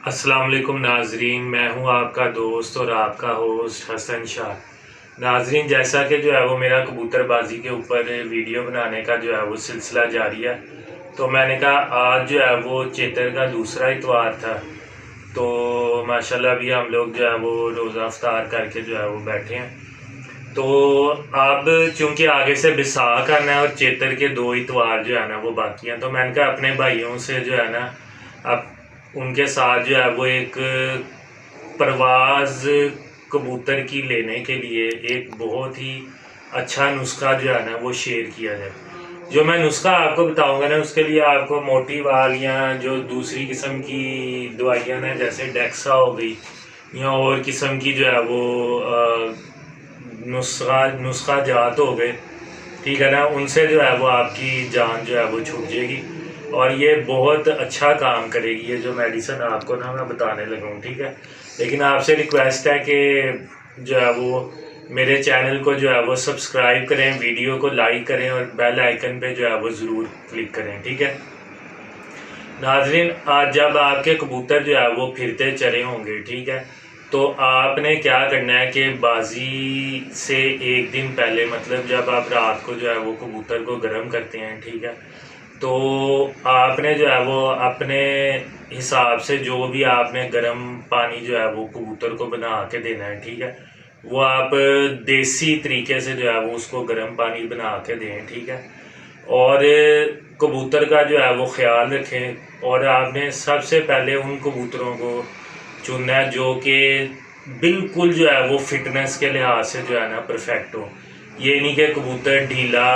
अस्सलाम वालेकुम नाजरीन, मैं हूं आपका दोस्त और आपका होस्ट हसन शाह। नाजरीन, जैसा कि जो है वो मेरा कबूतरबाजी के ऊपर वीडियो बनाने का जो है वो सिलसिला जारी है, तो मैंने कहा आज जो है वो चेतर का दूसरा इतवार था। तो माशाल्लाह अभी हम लोग जो है वो रोज़ा अफ्तार करके जो है वो बैठे हैं। तो अब चूँकि आगे से बिसाख आना है और चेतर के 2 इतवार जो है ना वो बाकी हैं, तो मैंने कहा अपने भाइयों से जो है ना अब उनके साथ जो है वो एक परवाज़ कबूतर की लेने के लिए एक बहुत ही अच्छा नुस्खा जो है ना वो शेयर किया जाए। जो मैं नुस्खा आपको बताऊंगा ना, उसके लिए आपको मोटी वाल या जो दूसरी किस्म की दवाइयाँ ना, जैसे डेक्सा हो गई या और किस्म की जो है वो नुस्खा जात हो गए, ठीक है ना, उनसे जो है वो आपकी जान जो है वो छूट जाएगी और ये बहुत अच्छा काम करेगी। ये जो मेडिसिन आपको ना मैं बताने लगा हूँ, ठीक है। लेकिन आपसे रिक्वेस्ट है कि जो है वो मेरे चैनल को जो है वो सब्सक्राइब करें, वीडियो को लाइक करें और बेल आइकन पे जो है वो ज़रूर क्लिक करें, ठीक है नाजरीन। आज जब आपके कबूतर जो है वो फिरते चले होंगे, ठीक है, तो आपने क्या करना है कि बाजी से एक दिन पहले, मतलब जब आप रात को जो है वो कबूतर को गर्म करते हैं, ठीक है, तो आपने जो है वो अपने हिसाब से जो भी आपने गर्म पानी जो है वो कबूतर को बना के देना है, ठीक है, वो आप देसी तरीके से जो है वो उसको गर्म पानी बना के दें, ठीक है। और कबूतर का जो है वो ख्याल रखें और आपने सबसे पहले उन कबूतरों को चुनना है जो कि बिल्कुल जो है वो फिटनेस के लिहाज से जो है ना परफेक्ट हो। ये नहीं कि कबूतर ढीला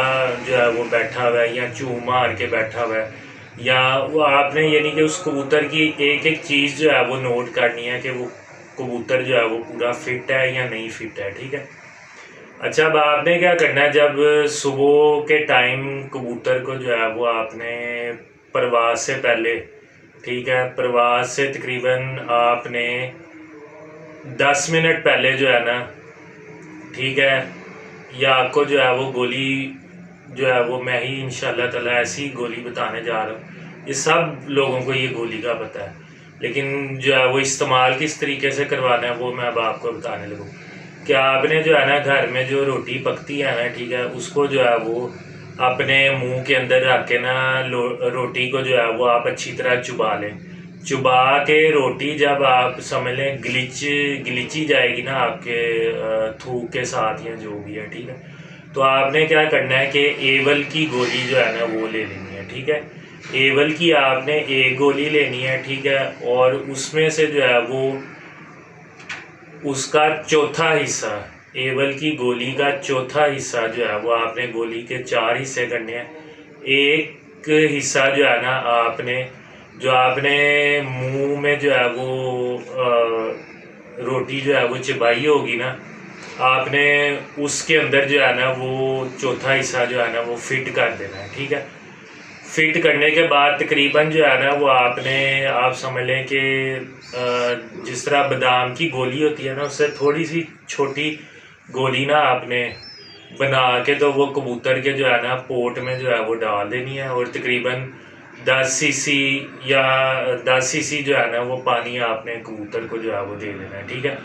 जो है वो बैठा हुआ है या चूँ मार के बैठा हुआ है, या वो आपने ये नहीं कि उस कबूतर की एक एक चीज़ जो है वो नोट करनी है कि वो कबूतर जो है वो पूरा फिट है या नहीं फिट है, ठीक है। अच्छा, अब आपने क्या करना है, जब सुबह के टाइम कबूतर को जो है वो आपने प्रवास से पहले, ठीक है, प्रवास से तकरीबन आपने 10 मिनट पहले जो है ना, ठीक है, या आपको जो है वो गोली जो है वो मैं ही इंशाल्लाह ताला ऐसी गोली बताने जा रहा हूँ। ये सब लोगों को ये गोली का पता है, लेकिन जो है वो इस्तेमाल किस तरीके से करवाना है वो मैं अब आपको बताने लगूँ। क्या आपने जो है ना घर में जो रोटी पकती है ना, ठीक है, उसको जो है वो अपने मुंह के अंदर रख के ना रोटी को जो है वो आप अच्छी तरह चुबा लें। चुबा के रोटी जब आप समझ लें गिलिची जाएगी ना आपके थूक के साथ या जो भी है, ठीक है, तो आपने क्या करना है कि एवल की गोली जो है ना वो ले लेनी है, ठीक है। एवल की आपने एक गोली लेनी है, ठीक है, और उसमें से जो है वो उसका चौथा हिस्सा, एवल की गोली का चौथा हिस्सा जो है वो आपने गोली के 4 हिस्से करने हैं। एक हिस्सा जो है ना आपने जो आपने मुंह में जो है वो रोटी जो है वो चबाई होगी ना, आपने उसके अंदर जो है ना वो चौथा हिस्सा जो है ना वो फिट कर देना है, ठीक है। फिट करने के बाद तकरीबन जो है ना वो आपने आप समझ लें कि जिस तरह बादाम की गोली होती है ना, उससे थोड़ी सी छोटी गोली ना आपने बना के तो वो कबूतर के जो है ना पोट में जो है वो डाल देनी है और तकरीबन 10 सीसी या 10 सीसी जो है ना वो पानी आपने कबूतर को जो है वो दे देना है, ठीक है।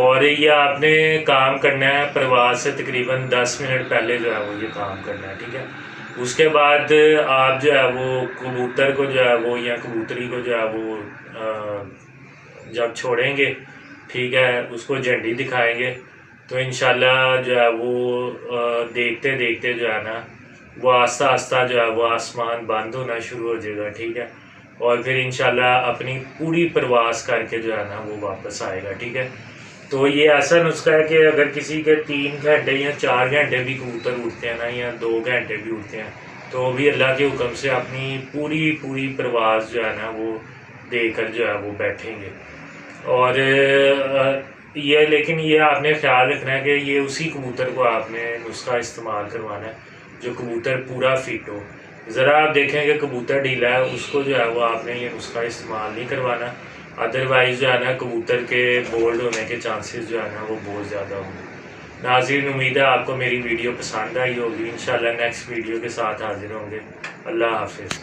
और ये आपने काम करना है प्रवास से तकरीबन 10 मिनट पहले जो है वो ये काम करना है, ठीक है। उसके बाद आप जो है वो कबूतर को जो है वो या कबूतरी को जो है वो जब छोड़ेंगे, ठीक है, उसको झंडी दिखाएंगे तो इंशाल्लाह जो है वो देखते देखते जो है ना वो आस्ता आस्ता जो है वो आसमान बंद होना शुरू हो जाएगा, ठीक है, और फिर इंशाल्लाह अपनी पूरी प्रवास करके जो है ना वो वापस आएगा, ठीक है। तो ये ऐसा नुस्खा है कि अगर किसी के 3 घंटे या 4 घंटे भी कबूतर उड़ते हैं ना, या 2 घंटे भी उड़ते हैं, तो भी अल्लाह के हुक्म से अपनी पूरी पूरी प्रवास जो है ना वो देकर जो है वो बैठेंगे। और ये लेकिन ये आपने ख्याल रखना है कि ये उसी कबूतर को आपने नुस्खा इस्तेमाल करवाना है जो कबूतर पूरा फिट हो। ज़रा आप देखें कि कबूतर ढीला है, उसको जो है वो आपने ये नुस्खा इस्तेमाल नहीं करवाना, अदरवाइज़ जो है ना कबूतर के बोल्ड होने के चांसेस जो है ना वो बहुत ज़्यादा होंगे। नाज़रीन, उम्मीद है आपको मेरी वीडियो पसंद आई होगी। इंशाल्लाह नेक्स्ट वीडियो के साथ हाजिर होंगे। अल्लाह हाफिज़।